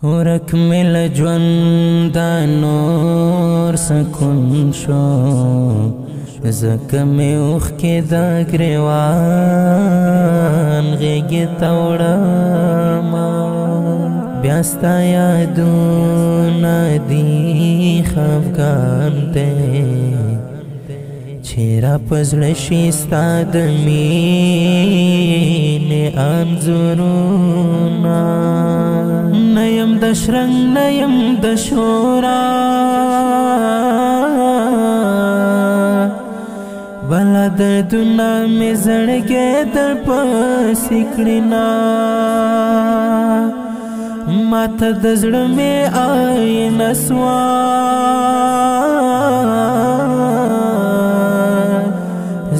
ورک مل ژوند نور سکون شو زکه مې اوښکې د ګریوان غېږې ته وړمه بیا ستا یادونه دي خفګان دی چې را په زړه شي ستا د مینې انځورونه نه یم د شرنګ نه یم د شورا بلا دردونه مې زړګی در پسې کړینا ماته د زړه مې آینه سوه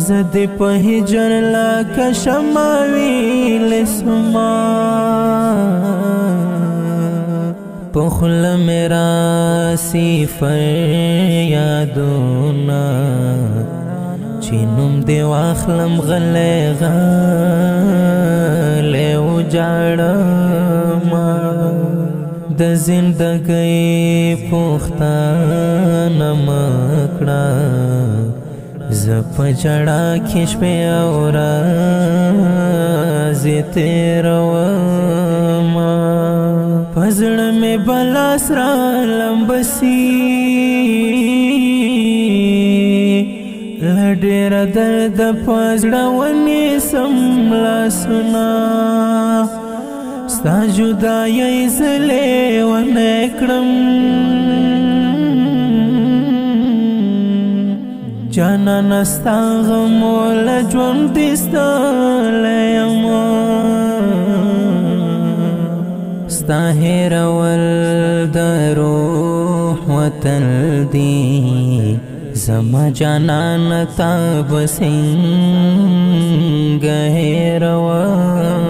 زه دې په هجر لکه شمع ویلې سومه په خوله مې راسي فریادونه چې نوم دې واخلم غلی غلی وجاړمه د زندګۍ پوښتنه مه کړه زه په ژړا کې شپې او ورځې تېرومه په زړه مې بلا سره لمبسي له ډېره درده په زړه ونیسم لاسونه ستا جدایۍ زه لیونی کړم جانانه ستا غمو له ژوند ایستلی یمه ستا هېرول د روح وتل دي زما جانانه تا به څنګه هېرومه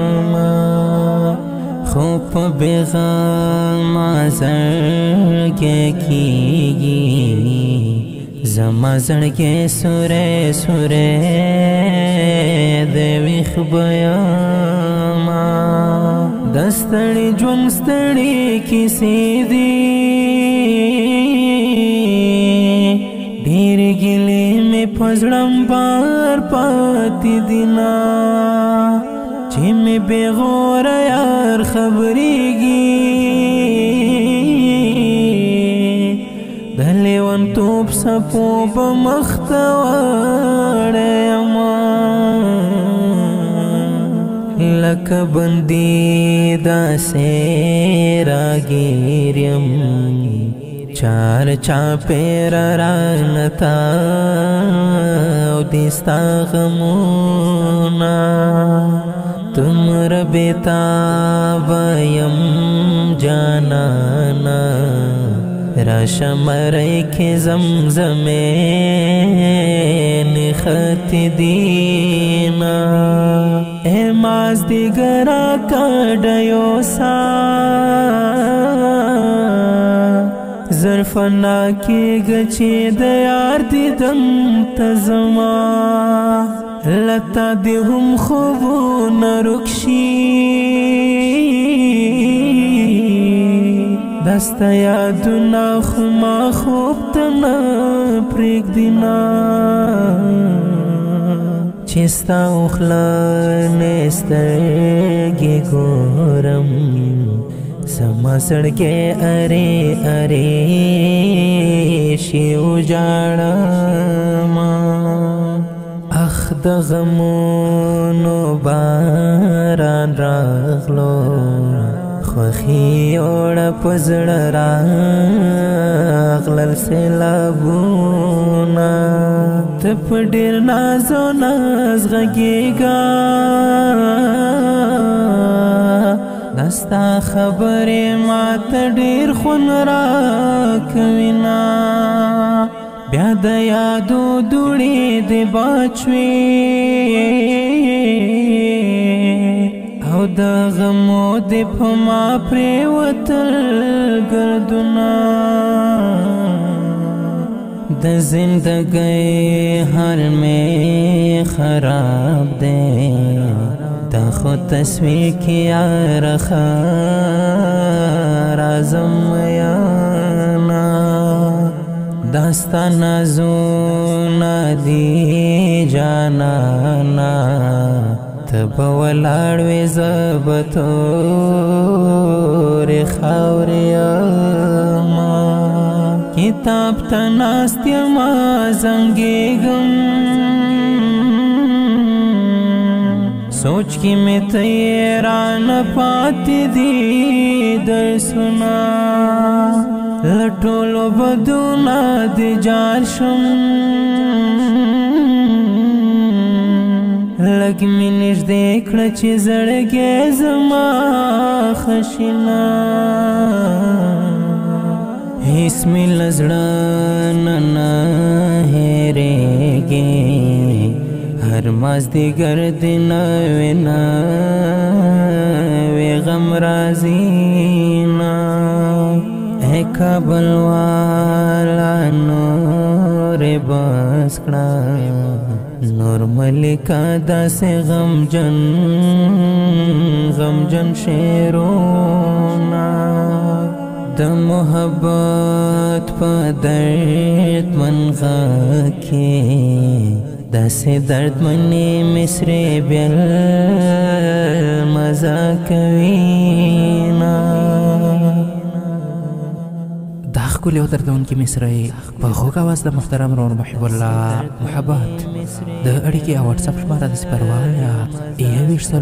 خو په بېغمه زړګی کېږي زما زړګی سوری سوری د ویښ به یمه د ستړي ژوند ستړي کیسې دي ډېرې ګیلې مې په زړه بار پاتې دینه چې مې بېغوره یار خبرېږي د لیونتوب څپو به مخ ته وړی یمه لکه بندي داسې راګیر یم چار چاپېره رانه تاودي ستا غمونه دومره بېتابه یم جانانه راشه مرۍ کې زمزمې نښتې دینه ای مازدیګره کډه یوسه زر فنا کېږه چې د یار دیدن ته ځمه لتا دې هم خوبونه ورک شي دا ستا یادونه خو ما خوب ته نه پرېږدي چې ستا اوښلنې سترګې ګورم زما زړګی ارې ارې شي وژاړمه اخ د غمونو باران راغلو خوښي یوړه په زړه راغلل سیلابونه ته په ډېر ناز و ناز غږېږه دا ستا خبرې ماته ډېر خوند راکوینه بیا د یادو دوړې دې باد شوې او د غمو دې په ما پرېوتل ګردونه د زندګۍ حال مې خراب دی دا خو تصویر کی یار خارا داستا نازونا دی جانانا تب ولاړوې زبتور خاورې ما کتاب ته ناست یما زنګېږم سوچ کې مې تیران پاتې دي درسونه له ټولو بدونه دې جار شم لږ مې نږدې کړه چې زړګی زما خشنه هیڅ مې له زړه نه هېرېږي هر مازدیګر دې نوې غم راځي نه اے کابل والا نورې بس کړه نور ملکا داسې غمجن شعرونه د محبت په درد من غږ کې داسې دردمنې مصرې بیل مزه کوینه دا ښکلې او دردونکې مصرۍ په خوږ اواز د محترم رور محب الله محبت د اړیکې او وټساپ شماره د 0 اوه 4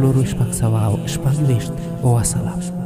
4 6 وسلام